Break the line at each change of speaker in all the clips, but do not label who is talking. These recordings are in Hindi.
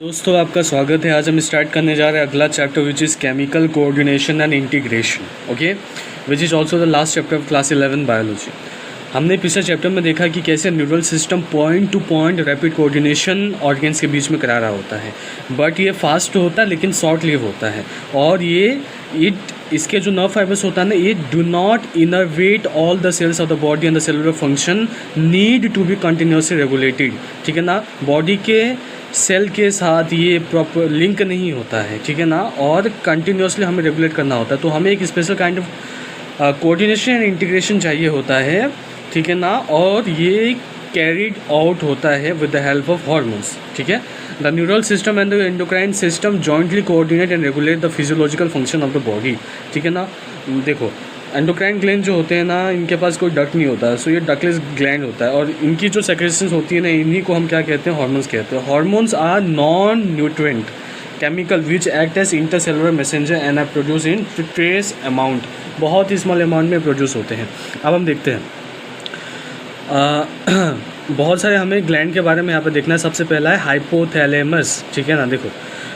दोस्तों आपका स्वागत है। आज हम स्टार्ट करने जा रहे हैं अगला chapter which is chemical coordination and integration. Okay, which is also the last chapter of class 11 biology. हमने पिछले चैप्टर में देखा कि कैसे neural system point two point rapid coordination organs के बीच में करा रहा होता है, बट ये फास्ट होता है लेकिन शॉर्ट लिव होता है। और इसके जो नर्व फाइबर्स होता है ना, ये do not innervate all the cells of the body and the cellular function need to be continuously regulated. ठीक है ना, बॉडी के सेल के साथ ये प्रॉपर लिंक नहीं होता है, ठीक है ना, और कंटिन्यूसली हमें रेगुलेट करना होता है। तो हमें एक special kind of coordination and integration चाहिए होता है, ठीक है ना, और ये कैरिड आउट होता है with the help of hormones. ठीक है, the neural system and the endocrine system jointly coordinate and regulate the physiological function of the body. ठीक है ना, देखो एंडोक्राइन ग्लैंड जो होते हैं ना, इनके पास कोई डक्ट नहीं होता है, सो ये डक्टलेस ग्लैंड होता है, और इनकी जो सेक्रेशंस होती है ना, इन्हीं को हम क्या कहते हैं, हार्मोन्स कहते हैं। Hormones are non nutrient chemical which act as intercellular messenger and are produce in trace amount, बहुत ही स्मॉल अमाउंट में प्रोड्यूस होते हैं। अब हम देखते हैं बहुत सारे हमें ग्लैंड के बारे में यहाँ पे देखना है। सबसे पहला है हाइपोथैलेमस। ठीक है ना, देखो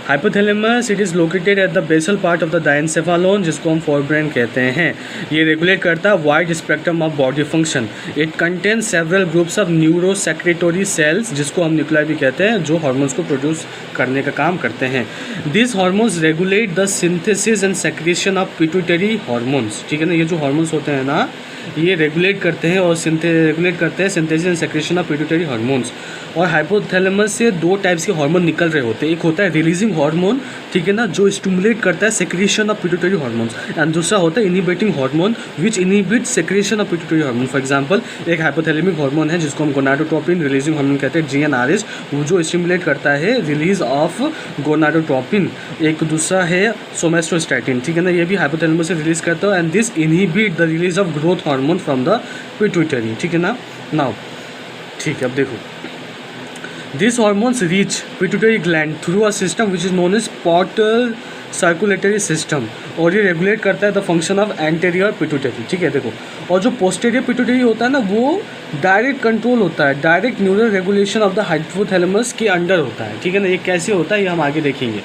hypothalamus it is located at the basal part of the diencephalon, जिसको हम फोरब्रेन कहते हैं। ये रेगुलेट करता है wide spectrum of body function. It contain several groups of neurosecretory cells, जिसको हम न्यूक्लियाई भी कहते हैं, जो हार्मोन्स को प्रोड्यूस करने का काम करते हैं। This hormones regulate the synthesis and secretion of pituitary hormones. ठीक है ना, ये जो हार्मोन्स होते हैं ना, ये रेगुलेट करते हैं और रेगुलेट करते हैं synthesis and secretion of pituitary hormones. और हाइपोथैलेमस से दो टाइप्स के हार्मोन निकल रहे होते हैं। एक होता है रिलीजिंग हार्मोन, ठीक है ना, जो स्टिमुलेट करता है secretion of pituitary hormones, and दूसरा होता है inhibiting hormone which inhibit secretion of pituitary hormone. For example एक हाइपोथैलेमिक हार्मोन है जिसको हम गोनाडोट्रोपिन रिलीजिंग हार्मोन कहते हैं, GnRH, वो जो स्टिमुलेट करता है रिलीज ऑफ गोनाडोट्रोपिन। एक दूसरा है सोमेस्टोस्टैटिन, ठीक है ना, ये भी हाइपोथैलेमस से रिलीज करता है, and this inhibit the release of growth hormone from the pituitary. ठीक है ना, नाउ ठीक है, अब देखो These hormones reach pituitary gland through a system which is known as portal circulatory system, और ये रेगुलेट करता है the function of anterior pituitary. ठीक है, देखो, और जो पोस्टेरियर पिट्यूटरी होता है ना, वो डायरेक्ट कंट्रोल होता है, direct neural regulation of the hypothalamus के अंडर होता है। ठीक है ना, ये कैसे होता है ये हम आगे देखेंगे।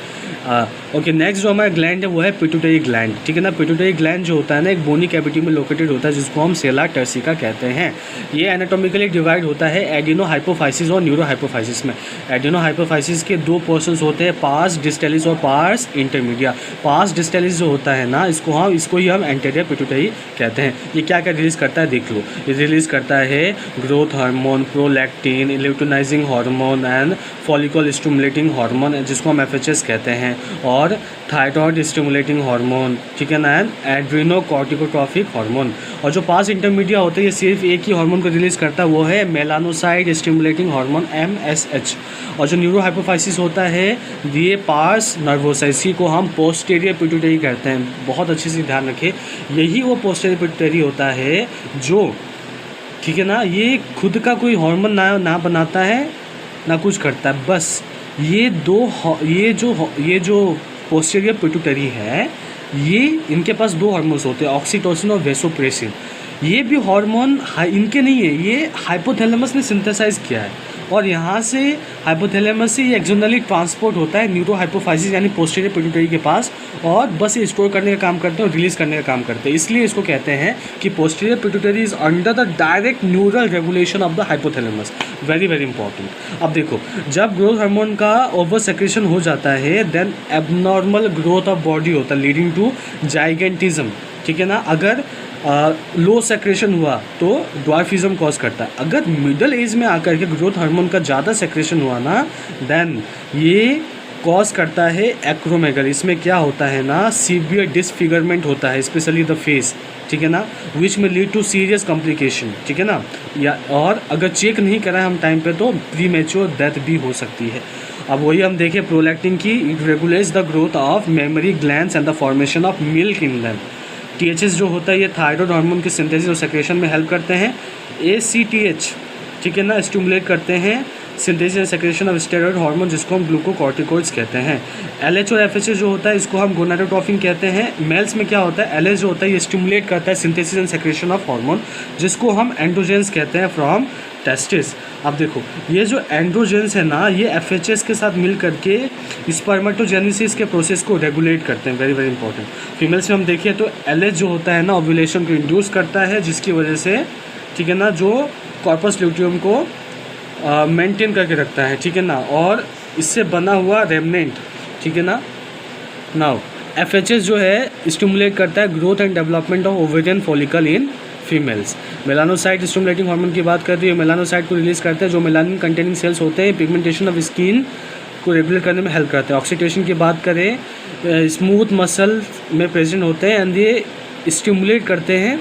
ओके, नेक्स्ट जो हमारा ग्लैंड है वो है पिट्यूटरी ग्लैंड। ठीक है ना, पिट्यूटरी ग्लैंड जो होता है ना, एक बोनी कैविटी में लोकेटेड होता है, जिसको हम सेला टर्सिका कहते हैं। ये एनाटॉमिकली डिवाइड होता है एडिनो हाइपोफाइसिस और न्यूरो हाइपोफाइसिस में। एडिनो हाइपोफाइसिस के दो पोर्शंस होते हैं, पार्स डिस्टेलिस और पार्स इंटरमीडिया। पार्स डिस्टेलिस जो होता है ना, इसको ही हम एंटेरियर पिट्यूटरी कहते हैं। ये क्या क्या रिलीज़ करता है देख लो। ये रिलीज़ करता है ग्रोथ हार्मोन, प्रोलैक्टिन, इलेक्ट्रोनाइजिंग hormone and follicle stimulating hormone, जिसको हम FHS कहते हैं, और थायराइड स्टिमुलेटिंग हार्मोन, ठीक है ना, एंड एड्रेनोकॉर्टिकोट्रॉफिक हार्मोन। और जो पास इंटरमीडिया होते हैं, ये सिर्फ एक ही हार्मोन को रिलीज़ करता है, वो है मेलानोसाइड स्टिमुलेटिंग हार्मोन MSH। और जो न्यूरो हाइपोफाइसिस होता है, ये पार्स नर्वोसा, इसी को हम पोस्टेरियर पिट्यूटरी कहते हैं। बहुत अच्छे से ध्यान रखें, यही वो पोस्टेरियर पिट्यूटरी होता है जो, ठीक है ना, ये खुद का कोई हार्मोन ना बनाता है ना कुछ करता है, बस ये जो पोस्टेरियर पिट्यूटरी है, ये इनके पास दो हार्मोन्स होते हैं, ऑक्सीटोसिन और वेसोप्रेसिन। ये भी हार्मोन इनके नहीं है, ये हाइपोथैलेमस ने सिंथेसाइज किया है, और यहाँ से हाइपोथैलेमस से ये एक्सटर्नली ट्रांसपोर्ट होता है न्यूरो हाइपोफाइसिस यानी पोस्टेरियर पिट्यूटरी के पास, और बस ये स्टोर करने का काम करते हैं और रिलीज़ करने का काम करते हैं। इसलिए इसको कहते हैं कि posterior pituitary is under the direct neural regulation of the hypothalamus. Very very important. अब देखो, जब ग्रोथ हार्मोन का ओवर सेक्रेशन हो जाता है, then abnormal growth of body होता है लीडिंग टू जाइगेंटिज्म। ठीक है ना, अगर लो सेक्रेशन हुआ तो ड्वार्फिज्म कॉज करता है। अगर मिडिल एज में आकर के ग्रोथ हार्मोन का ज़्यादा सेक्रेशन हुआ ना, देन ये कॉज करता है एक्रोमेगल। इसमें क्या होता है ना, सीवियर डिसफिगरमेंट होता है, स्पेशली द फेस, ठीक है ना, विच में लीड टू सीरियस कॉम्प्लिकेशन। ठीक है ना, या और अगर चेक नहीं कराएं हम टाइम पे तो प्री मैच्योर डेथ भी हो सकती है। अब वही हम देखें प्रोलैक्टिन की, it regulates the growth of mammary glands and the formation of milk in them. THS जो होता है, ये थायराइड हार्मोन के सिंथेसिस और सेक्रेशन में हेल्प करते हैं। ACTH, ठीक है ना, स्टिमुलेट करते हैं synthesis and secretion of steroid hormone, जिसको हम ग्लूकोकॉर्टिकॉइड्स कहते हैं। LH और FHS जो होता है, इसको हम गोनाडोट्रोपिन कहते हैं। मेल्स में क्या होता है, LH जो होता है ये स्टिमुलेट करता है synthesis and secretion of hormone, जिसको हम एंड्रोजेंस कहते हैं फ्रॉम टेस्टिस। अब देखो ये जो एंड्रोजेंस है ना, ये एफएचएस के साथ मिल करके स्पर्मेटोजेनेसिस के प्रोसेस को रेगुलेट करते हैं। Very very important. फीमेल्स में हम देखिए तो एलएच जो होता है ना, ओव्यूलेशन को इंड्यूस करता है, जिसकी वजह से ठीक है ना, जो कॉर्पस ल्यूटियम को मेंटेन करके रखता है, ठीक है ना, और इससे बना हुआ रेमनेंट, ठीक है ना। नाउ एफएचएस जो है स्टिमुलेट करता है growth and development of ovarian follicle in females. Melanocyte stimulating hormone की बात करते हैं, मेलानोसाइट को रिलीज करते हैं जो मेलानिन कंटेनिंग सेल्स होते हैं, पिगमेंटेशन ऑफ स्किन को रेगुलेट करने में हेल्प करते हैं। ऑक्सीडेशन की बात करें, स्मूथ मसल में प्रेजेंट होते हैं एंड ये स्टिमुलेट करते हैं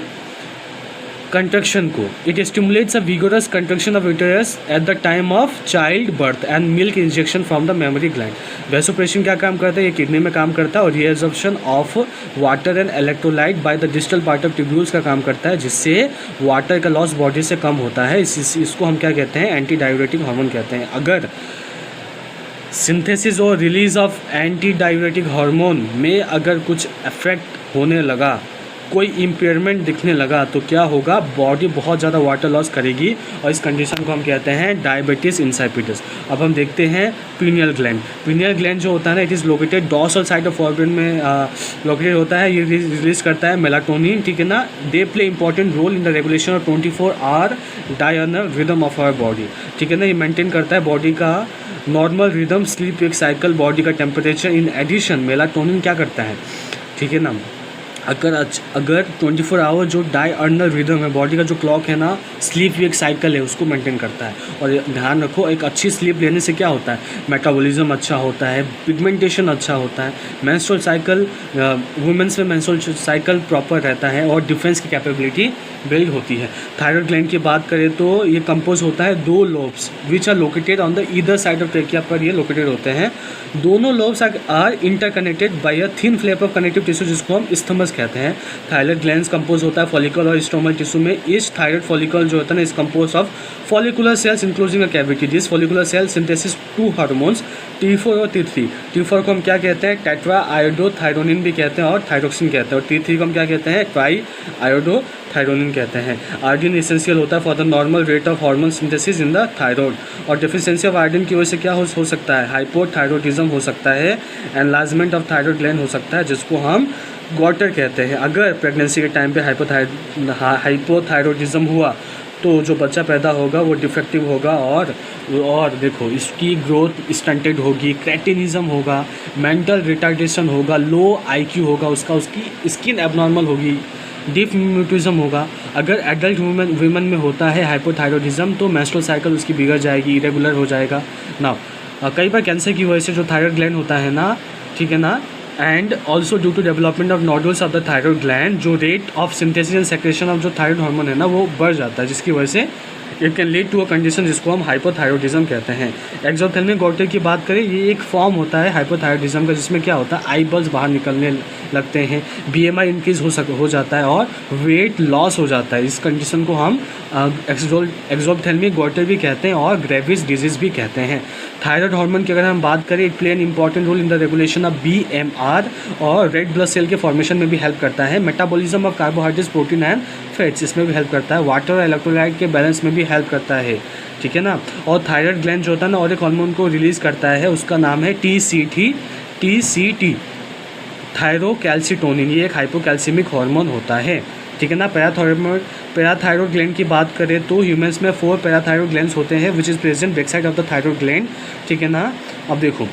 कंट्रक्शन को। It stimulates a vigorous contraction of uterus at the time of child birth and milk injection from the memory gland. Vasopressin क्या काम करता है, ये किडनी में काम करता है, और reabsorption of water and electrolyte by the distal part of tubules का काम करता है, जिससे वाटर का लॉस बॉडी से कम होता है। इसको हम क्या कहते हैं, एंटी डाययूरेटिक हार्मोन कहते हैं। अगर सिंथेसिस और release of anti diuretic hormone में अगर कुछ इफेक्ट होने लगा, कोई इम्पेयरमेंट दिखने लगा, तो क्या होगा, बॉडी बहुत ज़्यादा वाटर लॉस करेगी और इस कंडीशन को हम कहते हैं डायबिटीज़ इंसाइपिडस। अब हम देखते हैं पीनियल ग्लैंड। पीनियल ग्लैंड जो होता है ना, it is located dorsal side of forebrain में लोकेटेड होता है। ये रिलीज करता है मेलाटोनिन, ठीक है ना। They play important role in the regulation of 24 hour diurnal rhythm of our body, ठीक है ना। ये मेंटेन करता है बॉडी का normal rhythm, sleep wake cycle, body का टेम्परेचर। इन एडिशन मेलाटोनिन क्या करता है, ठीक है ना, अगर 24 आवर जो डायर्नल रिदम है, बॉडी का जो क्लॉक है ना, स्लीप वेक साइकिल है, उसको मेंटेन करता है। और ध्यान रखो, एक अच्छी स्लीप लेने से क्या होता है, मेटाबॉलिज्म अच्छा होता है, पिगमेंटेशन अच्छा होता है, मेंस्ट्रुअल साइकिल, वुमेन्स में मेंस्ट्रुअल साइकिल प्रॉपर रहता है, और डिफेंस की कैपेबिलिटी बिल्ड होती है। थायराइड ग्लैंड की बात करें तो ये कंपोज होता है 2 lobes which are located on the either side of trachea पर ये लोकेटेड होते हैं। दोनों lobes are interconnected by a thin flap of connective tissue, जिसको हम स्थमस कहते हैं। थायराइड ग्लैंड्स कंपोज होता है फॉलिकल और स्टोमल टिश्यू में। इस थायराइड फॉलिकल जो होता है ना, is compose of follicular cells including a cavity. This follicular cell synthesis 2 hormones T4 और T3। T4 को हम क्या कहते हैं, टेट्रा आयोडोथायरोनिन भी कहते हैं और थायरोक्सिन कहते हैं, और T3 को हम क्या कहते हैं, ट्राई आयोडोथायरोनिन कहते हैं। आयोडीन एसेंशियल होता है for the normal rate of hormone synthesis in the thyroid, और डेफिशिएंसी ऑफ आयोडीन की वजह से क्या हो सकता है, हाइपोथायरॉइडिज्म हो सकता है, एनलार्जमेंट ऑफ थायरॉइड ग्लैंड हो सकता है, जिसको हम गॉटर कहते हैं। अगर प्रेगनेंसी के टाइम पे हाइपोथायरॉइडिज्म हुआ तो जो बच्चा पैदा होगा वो डिफेक्टिव होगा, और देखो इसकी ग्रोथ स्टंटेड होगी, क्रेटिनिज्म होगा, मेंटल रिटार्डेशन होगा, लो IQ होगा उसकी स्किन एबनॉर्मल होगी, डीप म्यूटिज्म होगा। अगर एडल्ट वुमेन में होता है हाइपोथायरॉइडिज्म तो मेंस्ट्रुअल साइकिल उसकी बिगड़ जाएगी, इरेगुलर हो जाएगा ना। कई बार कैंसर की वजह से जो थायराइड ग्लैंड होता है ना, ठीक है ना, and also due to development of nodules of the thyroid gland, जो rate of synthesis and secretion of जो थायराइड हार्मोन है ना, वो बढ़ जाता है, जिसकी वजह से it can lead to a condition जिसको हम हाइपोथायरॉइडिज्म कहते हैं। एक्सोथेल्मिक गॉइटर की बात करें, ये एक फॉर्म होता है हाइपोथायरॉइडिज्म का, जिसमें क्या होता है, आई बल्स बाहर निकलने लगते हैं, BMI इंक्रीज हो जाता है और वेट लॉस हो जाता है। इस कंडीशन को हम एक्सोथेल्मिक गॉइटर भी कहते हैं और ग्रेविस डिजीज़ भी कहते हैं। थायराइड हार्मोन की अगर हम बात करें, it play an important role in the regulation of BMR और रेड ब्लड सेल के फॉर्मेशन में भी हेल्प करता है। Metabolism of carbohydrates, protein and fats, इसमें भी हेल्प करता है। वाटर और इलेक्ट्रोलाइट के बैलेंस में भी हेल्प करता है, ठीक है ना। और थायराइड ग्लैंड जो होता है ना, और एक हार्मोन को रिलीज़ करता है, उसका नाम है TCT, थायरोकैल्सिटोनिन। ये एक हाइपोकैल्सीमिक हार्मोन होता है, ठीक है ना। पैराथायरॉइड ग्लैंड की बात करें तो ह्यूमंस में 4 पैराथायरॉइड ग्लैंड्स होते हैं which is present back side of the thyroid gland, ठीक है ना। अब देखो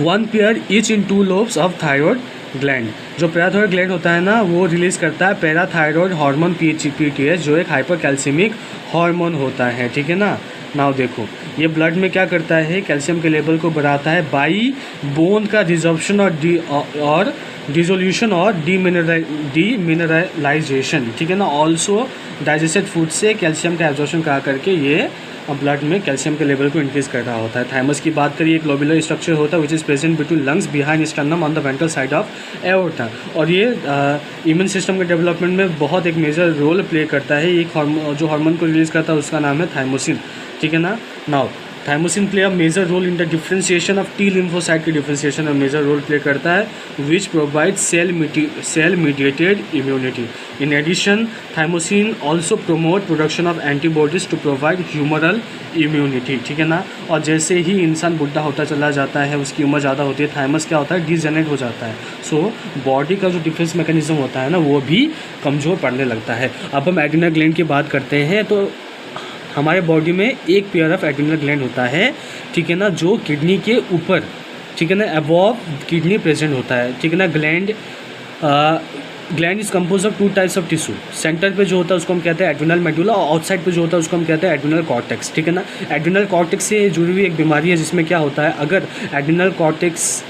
1 pair each in 2 lobes of thyroid gland. जो पैराथायरॉइड ग्लैंड होता है ना, वो रिलीज़ करता है पैराथायरॉइड हार्मोन PTH, जो एक हाइपरकैल्सीमिक हार्मोन होता है, ठीक है ना। नाउ देखो ये ब्लड में क्या करता है, कैल्शियम के लेवल को बढ़ाता है बाई बोन का रिजॉर्प्शन और डिसोल्यूशन और डीमिनरलाइजेशन, ठीक है ना। ऑल्सो डाइजेस्टेड फूड से कैल्शियम का एब्जॉर्प्शन करा करके ये ब्लड में कैल्शियम के लेवल को इंक्रीज कर रहा होता है। थाइमस की बात करिए, एक ग्लोबुलर स्ट्रक्चर होता है which is present between lungs behind sternum on the ventral side of aorta, और ये इम्यून सिस्टम के डेवलपमेंट में बहुत एक मेजर रोल प्ले करता है। एक जो हार्मोन को रिलीज़ करता है उसका नाम है थाइमोसिन, ठीक है ना। Now thymosin play a major role in the differentiation of T lymphocyte की डिफ्रेंशिएशन में मेजर रोल प्ले करता है, which provide cell mediated immunity. In addition thymosin also promote production of antibodies to provide humoral immunity, ठीक है ना। और जैसे ही इंसान बुढ़ा होता चला जाता है, उसकी उम्र ज़्यादा होती है, थाइमस क्या होता है, डिजेनरेट हो जाता है। सो बॉडी का जो डिफेंस मैकेनिज्म होता है ना, वो भी कमज़ोर पड़ने लगता है। अब हम एड्रिनल ग्लैंड की बात करते हैं, तो हमारे बॉडी में एक पेयर ऑफ एड्रिनल ग्लैंड होता है, ठीक है ना, जो किडनी के ऊपर, ठीक है ना, अबव किडनी प्रेजेंट होता है, ठीक है ना। Gland is compose of 2 types of tissue. Centre पे जो होता है उसको हम कहते हैं एड्रिनल मेडुला, और आउटसाइड पे जो होता है उसको हम कहते हैं एड्रिनल कॉर्टेक्स, ठीक है ना। एड्रिनल कॉर्टेक्स से जुड़ी हुई एक बीमारी है जिसमें क्या होता है, अगर एड्रिनल कॉर्टेक्स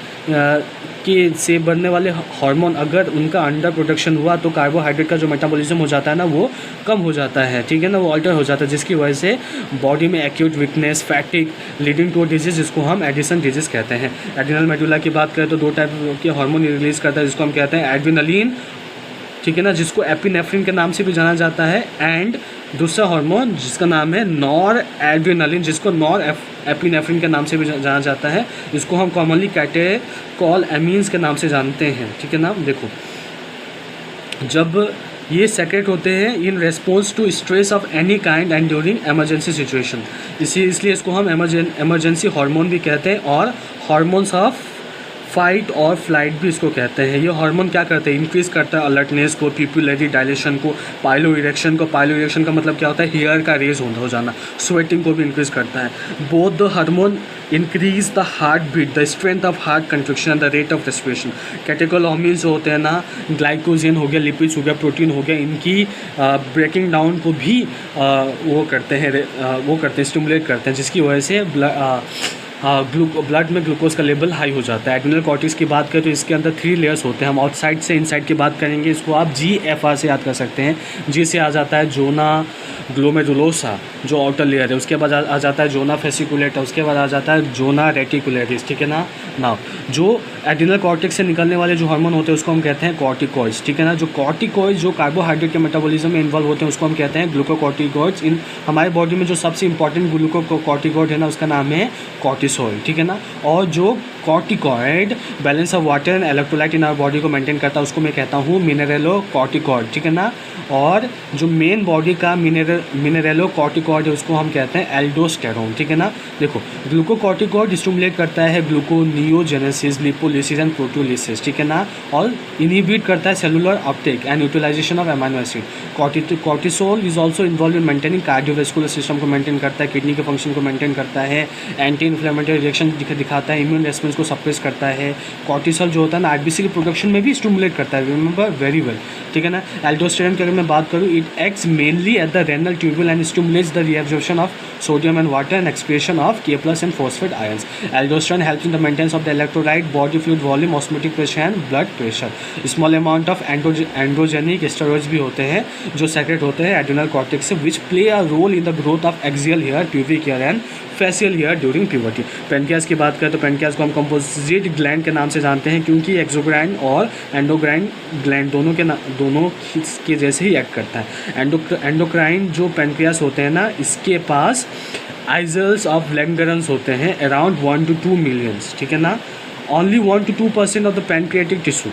के से बनने वाले हार्मोन अगर उनका अंडर प्रोडक्शन हुआ तो कार्बोहाइड्रेट का जो मेटाबॉलिज्म हो जाता है ना, वो कम हो जाता है, ठीक है ना, वो अल्टर हो जाता है, जिसकी वजह से बॉडी में acute weakness, fatigue leading to disease, जिसको हम एडिसन डिजीज कहते हैं। एड्रिनल मेडुला की बात करें तो 2 टाइप के हार्मोन रिलीज़ करता है, जिसको हम कहते हैं एड्रिनलिन, ठीक है ना, जिसको एपिनेफ्रिन के नाम से भी जाना जाता है, एंड दूसरा हार्मोन जिसका नाम है नॉर एड्रिनलिन, जिसको नॉर एपिनेफ्रिन के नाम से भी जाना जाता है, इसको हम कॉमनली कैटेकॉल एमीन्स के नाम से जानते हैं, ठीक है ना। देखो, जब ये सेक्रेट होते हैं in response to stress of any kind and during emergency situation, इसलिए इसको हम एमरजेंसी हार्मोन भी कहते हैं, और हार्मोन्स ऑफ फाइट और फ्लाइट भी इसको कहते हैं। ये हार्मोन क्या करते हैं, इंक्रीज़ करता है अलर्टनेस को, पिपुलरी डायलेशन को, पाइलो इरेक्शन को। पाइलो इरेक्शन का मतलब क्या होता है, हेयर का रेज हो जाना। स्वेटिंग को भी इंक्रीज़ करता है। Both the hormone increase the heart beat, the strength of heart contraction and the rate of respiration. Catecholamines जो होते हैं ना, ग्लाइकोजन हो गया, लिपिड्स हो गया, प्रोटीन हो गया, इनकी ब्रेकिंग डाउन को भी वो करते हैं, स्टिमुलेट करते हैं, जिसकी वजह से ब्लड में ग्लूकोज का लेवल हाई हो जाता है। एड्रिनल कॉर्टेक्स की बात करें तो इसके अंदर 3 लेयर्स होते हैं। हम आउटसाइड से इनसाइड की बात करेंगे, इसको आप GFR से याद कर सकते हैं। जी से आ जाता है जोना ग्लोमेरुलोसा जो आउटर लेयर है, उसके बाद आ जाता है जोना फेसिकुलेटा, उसके बाद आ जाता है जोना रेटिकुलेरिस, ठीक है ना। नाउ जो एड्रिनल कॉर्टेक्स से निकलने वाले जो हार्मोन होते हैं उसको हम कहते हैं कॉर्टिकॉइड्स, ठीक है ना। जो कॉर्टिकॉइड्स जो कार्बोहाइड्रेट के मेटाबॉलिज्म में इन्वॉल्व होते हैं उसको हम कहते हैं ग्लूकोकॉर्टिकॉइड्स। इन हमारे बॉडी में जो सबसे इंपॉर्टेंट ग्लूकोकॉर्टिकॉइड है ना, उसका नाम है कॉर्टिसोल, ठीक है ना। और जो corticoid balance of water and electrolyte in our body को मेंटेन करता है उसको मैं कहता हूँ मिनरेलोकॉर्टिकॉइड, ठीक है ना। और जो मेन बॉडी का मिनरेलोकॉर्टिकॉइड है उसको हम कहते हैं एल्डोस्टेरोन, ठीक है ना। देखो, ग्लूकोकॉर्टिकॉइड स्टिमुलेट करता है ग्लूकोनियोजेनेसिस, लिपोलिसिस एंड प्रोटियोलिसिस, ठीक है ना। और इनहिबिट करता है cellular uptake and utilization of amino acid. Cortisol is also involve in maintaining cardiovascular system को मेंटेन करता है, किडनी के फंक्शन को मेंटेन करता है, एंटी इन्फ्लेमेटरी रिएक्शन दिखाता है, इम्यून रेस्पॉन्स को सप्रेस करता है। कॉर्टिसोल जो होता है ना, आरबीसी की प्रोडक्शन में भी स्टिमुलेट करता है, रिमेंबर वेरी वेल, ठीक है ना। एल्डोस्टेरोन की अगर मैं बात करूँ, it acts mainly at the renal tubule and stimulates the reabsorption of sodium and water and excretion of K+ and phosphate ions. Aldosterone helps in the maintenance of the electrolyte, body fluid volume, osmotic pressure and blood pressure. Small amount of androgenic steroids भी होते हैं जो सेक्रेट होते हैं एड्रिनल कॉर्टेक्स से, which play a role in the growth of axial hair, pubic hair and facial hair during puberty. Pancreas की बात करें तो पेनक्रियास को हम कंपोजिट ग्लैंड के नाम से जानते हैं, क्योंकि एक्सोक्राइन और एंडोक्राइन ग्लैंड दोनों के जैसे ही एक्ट करता है। एंडोक्राइन जो पेनक्रियास होते हैं ना, इसके पास आइजल्स ऑफ लैंगरन्स होते हैं अराउंड 1 to 2 मिलियंस, ठीक है ना। Only 1 to 2% of the pancreatic tissue,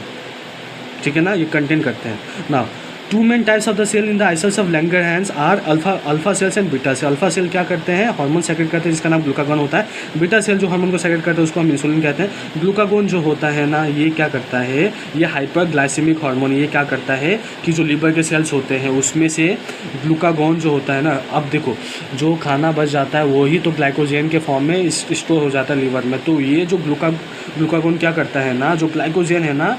ठीक है ना, ये कंटेन करते हैं ना। 2 main types of the cell in the islets of Langerhans are alpha cells and beta cell. Alpha cell क्या करते हैं, हार्मोन सेक्रेट करते हैं जिसका नाम ग्लूकागोन होता है। बीटा सेल जो हार्मोन को सेक्रेट करते हैं उसको हम इंसुलिन कहते हैं। ग्लूकागोन जो होता है ना, ये क्या करता है, ये हाइपरग्लाइसेमिक हार्मोन, ये क्या करता है कि जो लीवर के सेल्स होते हैं उसमें से ग्लूकागोन जो होता है ना, अब देखो जो खाना बच जाता है वही तो ग्लाइकोजन के फॉर्म में स्टोर हो जाता है लीवर में। तो ये जो ग्लूकागोन क्या करता है ना, जो ग्लाइकोजन है ना,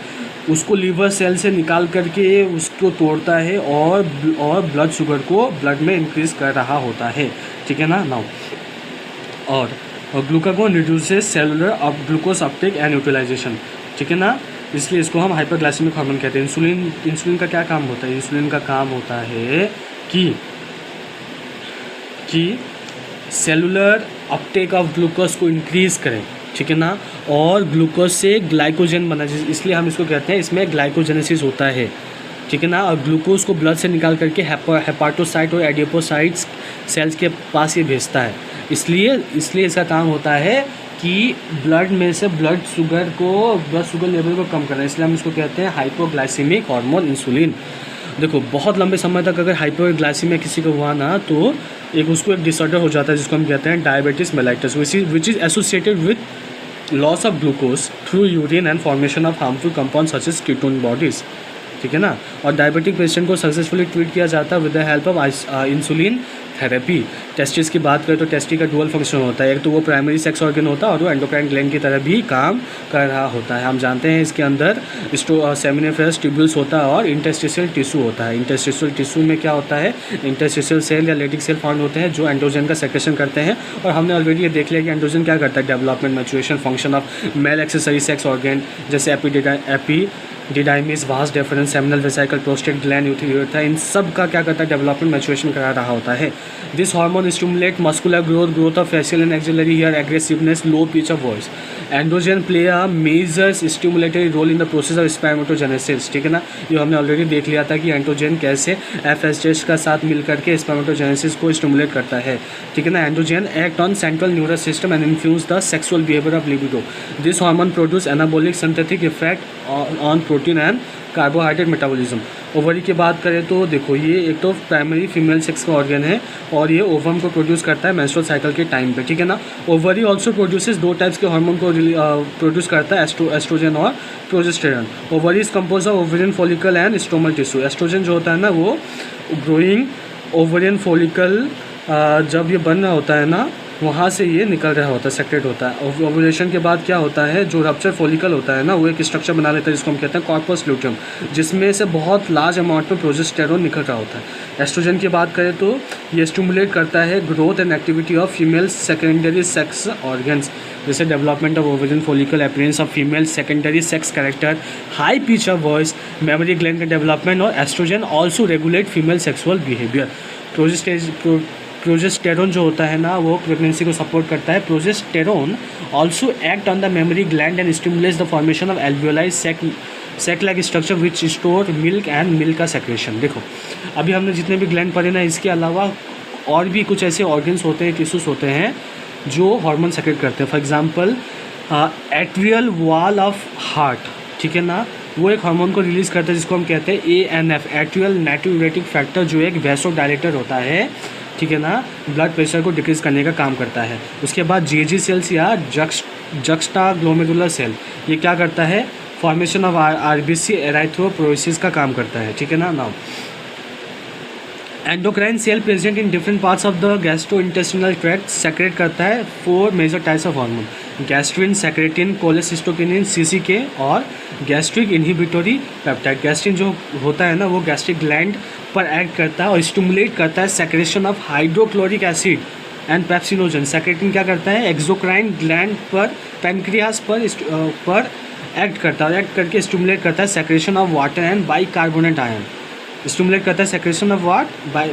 उसको लीवर सेल से निकाल करके उसको तोड़ता है और ब्लड शुगर को ब्लड में इंक्रीज कर रहा होता है, ठीक है ना। नाउ और glucagon reduces cellular of glucose uptake and utilization, ठीक है ना, इसलिए इसको हम हाइपरग्लाइसेमिक हार्मोन कहते हैं। इंसुलिन का क्या काम होता है, इंसुलिन का काम होता है कि सेलुलर अपटेक ऑफ ग्लूकोज को इंक्रीज करें, ठीक है ना, और ग्लूकोज से ग्लाइकोजन बना, इसलिए हम इसको कहते हैं, इसमें ग्लाइकोजेनेसिस होता है, ठीक है ना। और ग्लूकोज को ब्लड से निकाल करके हेपाटोसाइट और एडिपोसाइट्स सेल्स के पास ये भेजता है। इसलिए इसका काम होता है कि ब्लड में से ब्लड शुगर लेवल को कम करना है, इसलिए हम इसको कहते हैं हाइपोग्लाइसीमिक हार्मोन इंसुलिन। देखो बहुत लंबे समय तक अगर हाइपोग्लाइसीमिया किसी को हुआ ना तो उसको एक डिसऑर्डर हो जाता है जिसको हम कहते हैं diabetes mellitus, which is associated with loss of glucose through urine and formation of harmful compound such as ketone bodies, ठीक है ना। और डायबिटिक पेशेंट को सक्सेसफुली ट्रीट किया जाता है with the help of insulin therapy. Testis की बात करें तो टेस्टी का डुअल फंक्शन होता है, एक तो वो प्राइमरी सेक्स ऑर्गन होता है और वो एंडोक्राइन ग्लैंड की तरह भी काम कर रहा होता है। हम जानते हैं इसके अंदर सेमिनिफेरस ट्यूब्यूल्स होता है और इंटरस्टिशियल टिश्यू होता है। इंटरस्टिशियल टिश्यू में क्या होता है, इंटरस्टिशियल सेल या लेटिक सेल फाउंड होते हैं जो एंड्रोजन का सेक्रेशन करते हैं। और हमने ऑलरेडी ये देख लिया कि एंड्रोजन क्या करता है, development, maturation, function of male accessory sex organ जैसे epididymis, vas deferens, seminal vesicle, prostate gland, urethra, इन सब का क्या करता है, डेवलपमेंट, मैच्योरेशन करा रहा होता है। This hormone stimulate muscular growth of facial and axillary hair, aggressiveness, low pitch of voice. Androgen play a major stimulatory role in the process of spermatogenesis, ठीक है ना। ये हमने ऑलरेडी देख लिया था कि एंड्रोजन कैसे FSH का साथ मिलकर के स्पर्मेटोजेनेसिस को स्टिमुलेट करता है, ठीक है ना। Androgen act on central nervous system and influence the sexual behaviour of libido. This hormone produce anabolic synthetic effect on protein and carbohydrate metabolism. Ovary की बात करें तो देखो ये एक तो प्राइमरी फीमेल सेक्स का ऑर्गन है और ये ओवम को प्रोड्यूस करता है मेंस्ट्रुअल साइकिल के टाइम पे, ठीक है ना। ओवरी ऑल्सो प्रोड्यूसेस दो टाइप्स के हार्मोन को प्रोड्यूस करता है, एस्ट्रोजन और progesterone. Ovary is compose of ovarian follicle and stomal tissue. Estrogen जो होता है ना वो ग्रोइंग ओवेरियन फॉलिकल जब ये बन रहा होता है ना वहाँ से ये निकल रहा होता है, सेक्रेट होता है। ओव्यूलेशन के बाद क्या होता है, जो रप्चर फॉलिकल होता है ना वो एक स्ट्रक्चर बना लेता है जिसको हम कहते हैं कॉर्पस ल्यूटियम, जिसमें से बहुत लार्ज अमाउंट में प्रोजेस्टेरोन निकल रहा होता है। एस्ट्रोजन की बात करें तो ये स्टिमुलेट करता है growth and activity of female secondary sex organs, जैसे development of ovarian follicle, appearance of female secondary sex character, high pitch of voice, memory gland का डेवलपमेंट। और estrogen also regulate female sexual behaviour. Progesterone जो होता है ना वो प्रेगनेंसी को सपोर्ट करता है। Progesterone also act on the memory gland and stimulates the formation of alveoli sac like structure which store milk and milk का सेक्रेशन। देखो अभी हमने जितने भी ग्लैंड पढ़े ना इसके अलावा और भी कुछ ऐसे ऑर्गन्स होते हैं, टिश्यूज होते हैं जो हार्मोन सेक्रेट करते हैं। For example atrial wall of heart, ठीक है ना, वो एक हार्मोन को रिलीज़ करता है जिसको हम कहते हैं ANF, एट्रियल नाइट्रोरेटिक फैक्टर, जो एक वैसोडायलेटर होता है, ठीक है ना, ब्लड प्रेशर को डिक्रीज़ करने का काम करता है। उसके बाद JG सेल्स या जक्स्टाग्लोमेरुलर सेल, ये क्या करता है, फॉर्मेशन ऑफ RBC एराइथ्रोपोइसिस का काम करता है, ठीक है ना। Now endocrine cell present in different parts of the gastrointestinal tract secrete करता है 4 major types of hormone, gastrin, secretin, cholecystokinin, CCK और गैस्ट्रिक इनहिबिटोरी पेप्टाइड। गैस्ट्रिन जो होता है ना वो गैस्ट्रिक ग्लैंड पर एक्ट करता है और स्टिमुलेट करता है secretion of hydrochloric acid and pepsinogen. Secretin क्या करता है, एक्सोक्राइन ग्लैंड पर, पैनक्रियास पर एक्ट करता है और एक्ट करके स्टिमुलेट करता है secretion of water and bicarbonate ion, stimulate करता है secretion of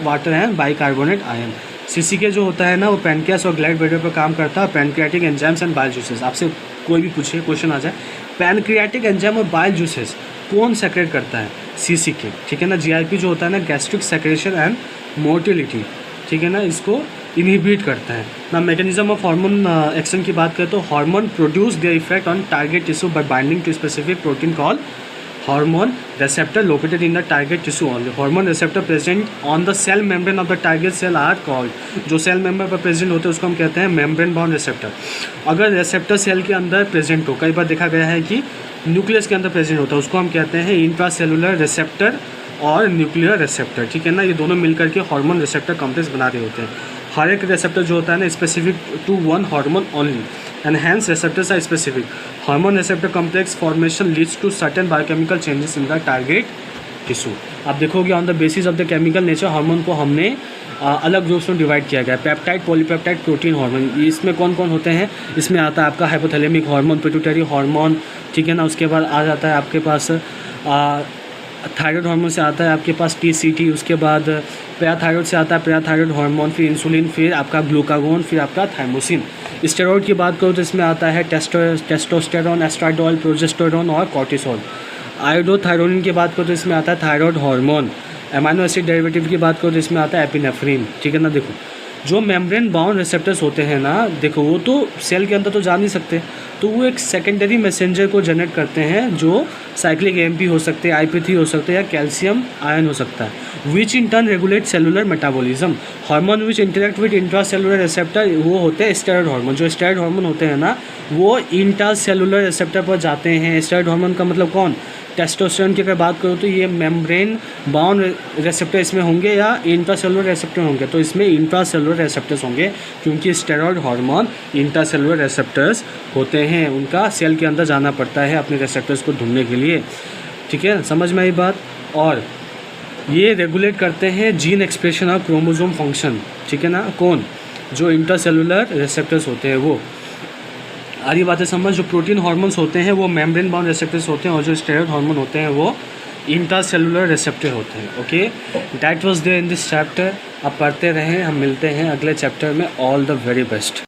water and bicarbonate ion. CCK जो होता है ना वो पैनक्रियास और ग्लैंड ब्लैडर पर काम करता है, pancreatic enzymes and bile juices. आपसे कोई भी पूछे क्वेश्चन आ जाए, पैनक्रियाटिक एंजाइम और बाइल जूसेस कौन सेक्रेट करता है, CCK, ठीक है ना। GIP जो होता है ना गैस्ट्रिक सेक्रेशन एंड मोटिलिटी, ठीक है ना, इसको इनहिबिट करता है ना। मैकेनिज्म ऑफ हार्मोन एक्शन की बात करें तो hormone produce their effect on target tissue by binding to specific protein call hormone receptor located in the target tissue only. Hormone receptor present on the cell membrane of the target cell are called, जो सेल मेम्बर पर प्रेजेंट होते हैं उसको हम कहते हैं मेम्ब्रेन बाउंड रिसेप्टर। अगर रिसेप्टर सेल के अंदर प्रेजेंट हो, कई बार देखा गया है कि न्यूक्लियस के अंदर प्रेजेंट होता है, उसको हम कहते हैं इंट्रासेलुलर रिसेप्टर और न्यूक्लियर रिसेप्टर, ठीक है ना। ये दोनों मिलकर के हार्मोन रिसेप्टर कॉम्प्लेक्स बना रहे होते हैं। हर एक रिसेप्टर जो होता है ना specific to one hormone only and hence receptors are specific. Hormone receptor complex formation leads to certain biochemical changes in the target tissue. आप देखोगे on the basis of the chemical nature hormone को हमने अलग ग्रुप्स में डिवाइड किया गया है, पेप्टाइड, पॉलीपेप्टाइड, प्रोटीन हार्मोन। इसमें कौन कौन होते हैं, इसमें आता है आपका हाइपोथैलेमिक हार्मोन, पिट्यूटरी हार्मोन, ठीक है ना। उसके बाद आ जाता है आपके पास थायराइड हार्मोन से आता है आपके पास TCT, उसके बाद पैराथायरॉयड से आता है पैराथायरॉयड हार्मोन, फिर इंसुलिन, फिर आपका ग्लूकागोन, फिर आपका थाइमोसिन। स्टेरॉइड की बात करो तो इसमें आता है टेस्टोस्टेरोन, एस्ट्राडियोल, प्रोजेस्टेरोन और कॉर्टिसोल। आयोडोथायरोनिन की बात करो तो इसमें आता है thyroid hormone. Amino acid derivative की बात करो तो इसमें आता है एपिनेफ्रिन, ठीक है ना। देखो जो मेम्ब्रेन बाउंड रिसेप्टर्स होते हैं ना, देखो वो तो सेल के अंदर तो जा नहीं सकते, तो वो एक सेकेंडरी मैसेंजर को जनरेट करते हैं जो साइक्लिक एएमपी हो सकते हैं, IP3 हो सकते हैं या कैल्शियम आयन हो सकता है, which in turn regulate cellular metabolism. Hormone which interact with intracellular receptor, वो होते हैं स्टेरॉयड हार्मोन। जो स्टेरॉयड हार्मोन होते हैं ना, वो इंट्रासेलुलर रिसेप्टर पर जाते हैं। स्टेरॉयड हार्मोन का मतलब कौन, टेस्टोस्टेरोन की अगर बात करो तो ये मेम्ब्रेन बाउंड रिसेप्टर इसमें होंगे या इंट्रासेलुलर रिसेप्टर होंगे, तो इसमें इंट्रासेलुलर रिसेप्टर्स होंगे क्योंकि स्टेरॉयड हार्मोन इंट्रासेलुलर रिसेप्टर्स होते हैं, उनका सेल के अंदर जाना पड़ता है अपने रिसेप्टर्स को ढूंढने के लिए। ठीक है, समझ में आई बात। और ये रेगुलेट करते हैं जीन एक्सप्रेशन और क्रोमोसोम फंक्शन। ठीक है ना, कौन, जो इंट्रासेलुलर रिसेप्टर्स होते हैं वो। आधी बातें समझ। जो प्रोटीन हार्मोन्स होते हैं वो मेम्ब्रेन बाउंड रिसेप्टर्स होते हैं और जो स्टेरॉयड हार्मोन होते हैं वो इंट्रासेलुलर रिसेप्टर होते हैं। Okay, that was there in this chapter. आप पढ़ते रहें, हम मिलते हैं अगले चैप्टर में। All the very best.